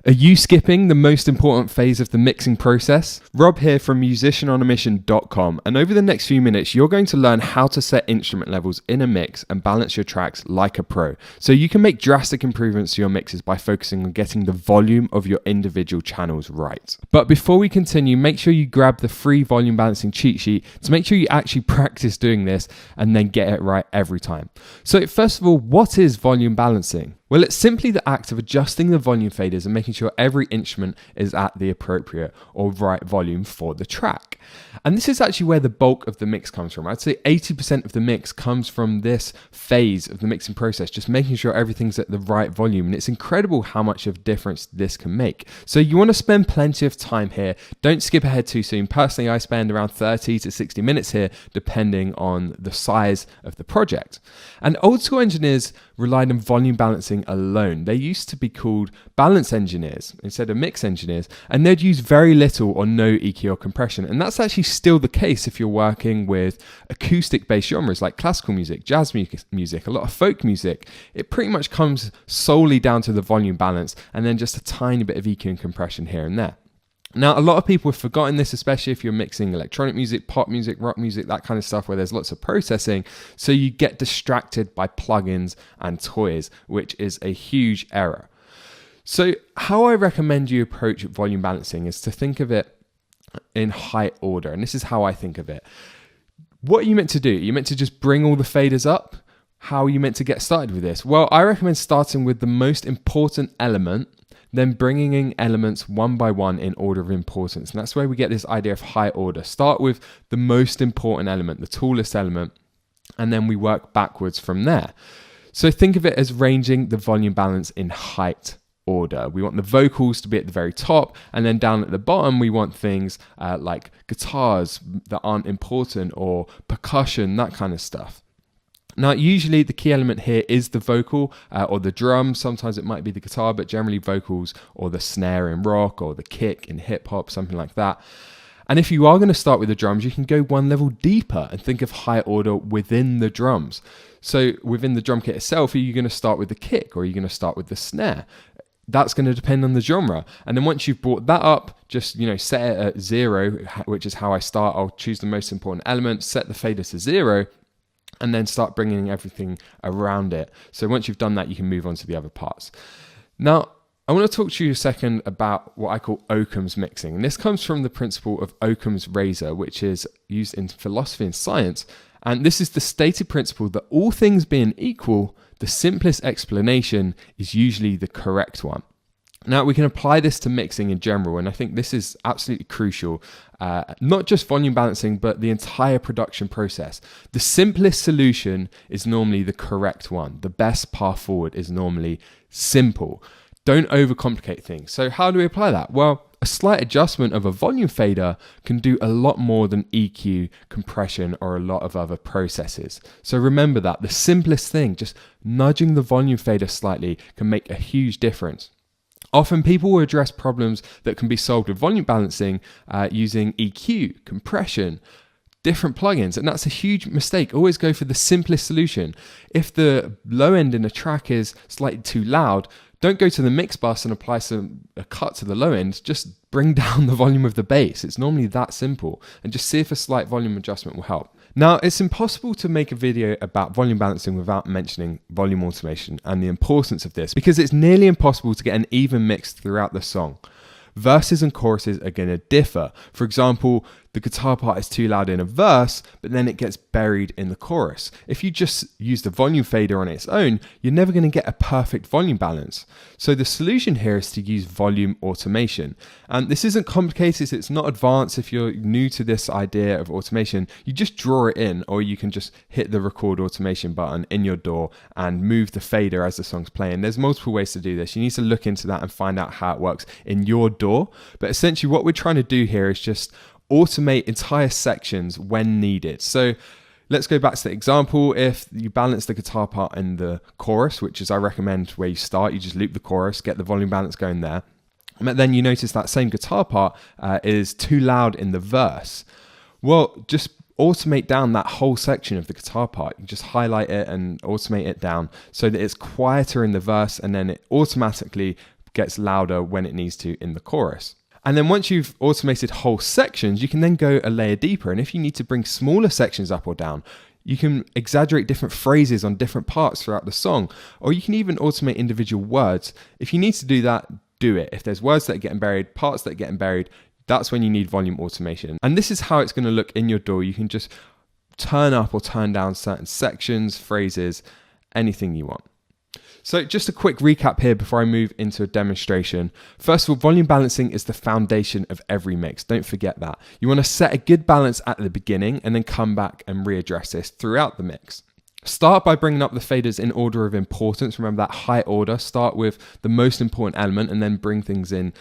Are you skipping the most important phase of the mixing process? Rob here from musicianonamission.com, and over the next few minutes you're going to learn how to set instrument levels in a mix and balance your tracks like a pro, so you can make drastic improvements to your mixes by focusing on getting the volume of your individual channels right. But before we continue, make sure you grab the free volume balancing cheat sheet to make sure you actually practice doing this and then get it right every time. So first of all, what is volume balancing? Well, it's simply the act of adjusting the volume faders and making sure every instrument is at the appropriate or right volume for the track. And this is actually where the bulk of the mix comes from. I'd say 80% of the mix comes from this phase of the mixing process, just making sure everything's at the right volume. And it's incredible how much of a difference this can make. So you want to spend plenty of time here. Don't skip ahead too soon. Personally, I spend around 30 to 60 minutes here, depending on the size of the project. And old school engineers relied on volume balancing alone. They used to be called balance engineers instead of mix engineers, and they'd use very little or no EQ or compression. And that's actually still the case if you're working with acoustic based genres like classical music, jazz music, a lot of folk music. It pretty much comes solely down to the volume balance and then just a tiny bit of EQ and compression here and there. Now, a lot of people have forgotten this, especially if you're mixing electronic music, pop music, rock music, that kind of stuff where there's lots of processing. So you get distracted by plugins and toys, which is a huge error. So how I recommend you approach volume balancing is to think of it in height order. And this is how I think of it. What are you meant to do? You're meant to just bring all the faders up? How are you meant to get started with this? Well, I recommend starting with the most important element, then bringing in elements one by one in order of importance. And that's where we get this idea of high order. Start with the most important element, the tallest element, and then we work backwards from there. So think of it as ranging the volume balance in height order. We want the vocals to be at the very top, and then down at the bottom we want things like guitars that aren't important or percussion, that kind of stuff. Now, usually the key element here is the vocal or the drum. Sometimes it might be the guitar, but generally vocals or the snare in rock or the kick in hip hop, something like that. And if you are going to start with the drums, you can go one level deeper and think of high order within the drums. So within the drum kit itself, are you going to start with the kick or are you going to start with the snare? That's going to depend on the genre. And then once you've brought that up, just, set it at 0, which is how I start. I'll choose the most important element, set the fader to 0, and then start bringing everything around it. So once you've done that, you can move on to the other parts. Now, I want to talk to you a second about what I call Occam's mixing. And this comes from the principle of Occam's razor, which is used in philosophy and science. And this is the stated principle that all things being equal, the simplest explanation is usually the correct one. Now, we can apply this to mixing in general, and I think this is absolutely crucial, not just volume balancing, but the entire production process. The simplest solution is normally the correct one. The best path forward is normally simple. Don't overcomplicate things. So how do we apply that? Well, a slight adjustment of a volume fader can do a lot more than EQ, compression, or a lot of other processes. So remember that. The simplest thing, just nudging the volume fader slightly, can make a huge difference. Often people will address problems that can be solved with volume balancing using EQ, compression, different plugins, and that's a huge mistake. Always go for the simplest solution. If the low end in a track is slightly too loud, don't go to the mix bus and apply a cut to the low end. Just bring down the volume of the bass. It's normally that simple, and just see if a slight volume adjustment will help. Now, it's impossible to make a video about volume balancing without mentioning volume automation and the importance of this, because it's nearly impossible to get an even mix throughout the song. Verses and choruses are going to differ. For example, the guitar part is too loud in a verse, but then it gets buried in the chorus. If you just use the volume fader on its own, you're never going to get a perfect volume balance. So the solution here is to use volume automation. And this isn't complicated, it's not advanced. If you're new to this idea of automation, you just draw it in, or you can just hit the record automation button in your DAW and move the fader as the song's playing. There's multiple ways to do this. You need to look into that and find out how it works in your DAW. But essentially what we're trying to do here is just automate entire sections when needed. So let's go back to the example. If you balance the guitar part in the chorus, which is I recommend where you start, you just loop the chorus, get the volume balance going there. But then you notice that same guitar part is too loud in the verse. Well, just automate down that whole section of the guitar part. You just highlight it and automate it down so that it's quieter in the verse, and then it automatically gets louder when it needs to in the chorus. And then once you've automated whole sections, you can then go a layer deeper. And if you need to bring smaller sections up or down, you can exaggerate different phrases on different parts throughout the song, or you can even automate individual words. If you need to do that, do it. If there's words that are getting buried, parts that are getting buried, that's when you need volume automation. And this is how it's going to look in your DAW. You can just turn up or turn down certain sections, phrases, anything you want. So just a quick recap here before I move into a demonstration. First of all, volume balancing is the foundation of every mix. Don't forget that. You want to set a good balance at the beginning and then come back and readdress this throughout the mix. Start by bringing up the faders in order of importance. Remember that high order. Start with the most important element and then bring things in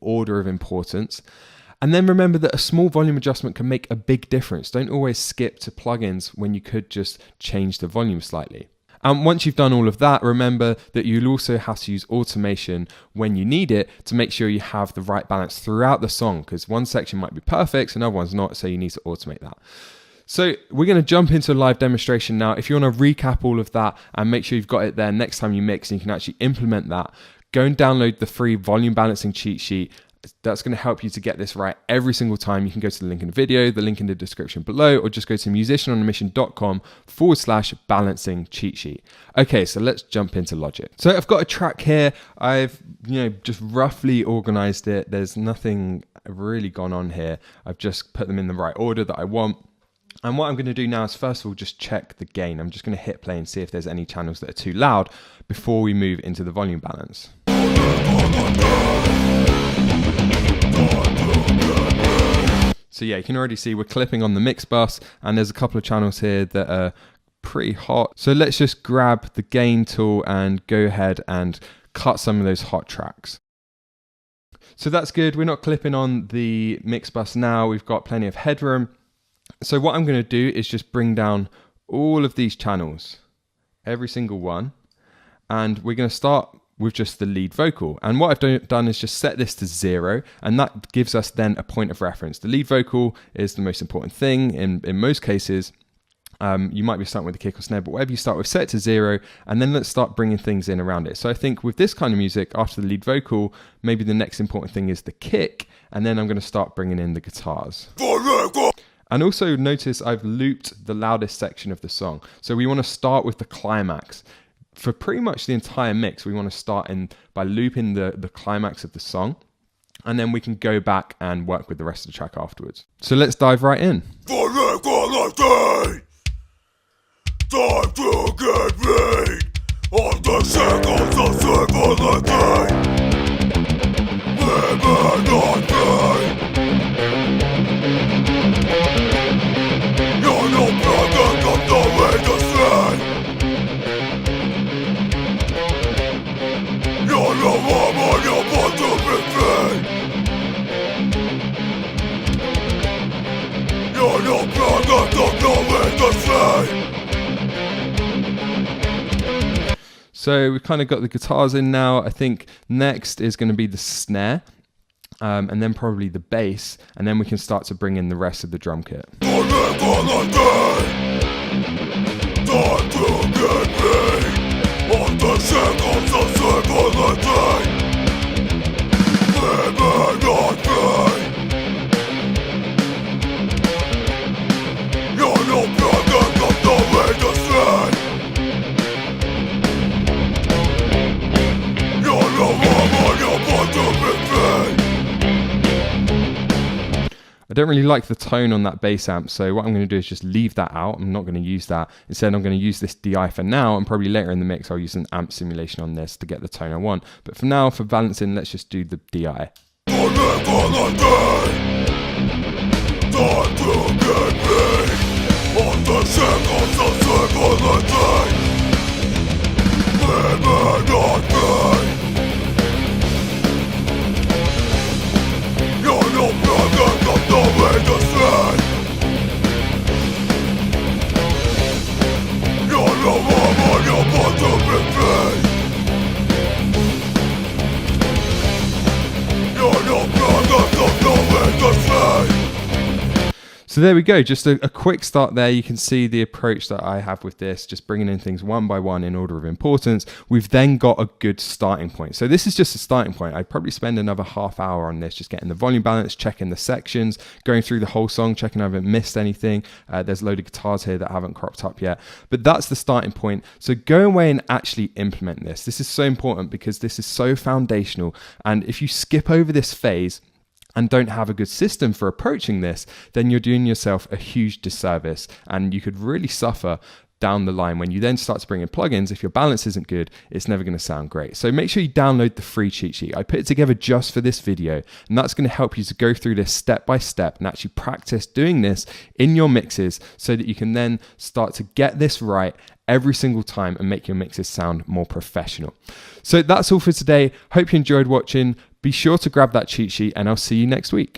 order of importance. And then remember that a small volume adjustment can make a big difference. Don't always skip to plugins when you could just change the volume slightly. And once you've done all of that, remember that you'll also have to use automation when you need it to make sure you have the right balance throughout the song, because one section might be perfect, another one's not, so you need to automate that. So we're going to jump into a live demonstration now. If you want to recap all of that and make sure you've got it there next time you mix and you can actually implement that, go and download the free volume balancing cheat sheet. That's going to help you to get this right every single time. You can go to the link in the video, the link in the description below, or just go to musicianonamission.com/balancing cheat sheet. Okay, so let's jump into Logic. So I've got a track here. I've just roughly organized it. There's nothing really gone on here. I've just put them in the right order that I want. And what I'm going to do now is first of all just check the gain. I'm just going to hit play and see if there's any channels that are too loud before we move into the volume balance. So yeah, you can already see we're clipping on the mix bus and there's a couple of channels here that are pretty hot. So let's just grab the gain tool and go ahead and cut some of those hot tracks. So that's good. We're not clipping on the mix bus now. We've got plenty of headroom. So what I'm going to do is just bring down all of these channels, every single one, and we're going to start with just the lead vocal. And what I've done is just set this to 0, and that gives us then a point of reference. The lead vocal is the most important thing in most cases. You might be starting with the kick or snare, but whatever you start with, set it to 0, and then let's start bringing things in around it. So I think with this kind of music, after the lead vocal, maybe the next important thing is the kick, and then I'm going to start bringing in the guitars. And also notice I've looped the loudest section of the song. So we want to start with the climax. For pretty much the entire mix, we want to start by looping the climax of the song, and then we can go back and work with the rest of the track afterwards. So let's dive right in. Time to get paid on the shackles of civility. Women not paid. You're no product of the industry. You're no woman, you're born to be free. You're no product of the industry. So we've kind of got the guitars in now. I think next is going to be the snare, and then probably the bass, and then we can start to bring in the rest of the drum kit. Time to get paid on the shackles of civility. Women not paid. You're no product of the industry. You're no woman, you're born to be free. I don't really like the tone on that bass amp, so what I'm going to do is just leave that out. I'm not going to use that. Instead, I'm going to use this DI for now, and probably later in the mix I'll use an amp simulation on this to get the tone I want. But for now, for balancing, let's just do the DI. Time to get paid on the shackles of civility. Women not paid. You're no product of the industry. You're no woman, you're born to be free. You're no product of the industry. So there we go, just a quick start there. You can see the approach that I have with this, just bringing in things one by one in order of importance. We've then got a good starting point. So this is just a starting point. I'd probably spend another half hour on this, just getting the volume balance, checking the sections, going through the whole song, checking I haven't missed anything. There's a load of guitars here that haven't cropped up yet, but that's the starting point. So go away and actually implement this. This is so important because this is so foundational. And if you skip over this phase and don't have a good system for approaching this, then you're doing yourself a huge disservice, and you could really suffer down the line. When you then start to bring in plugins, if your balance isn't good, it's never going to sound great. So make sure you download the free cheat sheet. I put it together just for this video, and that's going to help you to go through this step by step and actually practice doing this in your mixes so that you can then start to get this right every single time and make your mixes sound more professional. So that's all for today. Hope you enjoyed watching. Be sure to grab that cheat sheet, and I'll see you next week.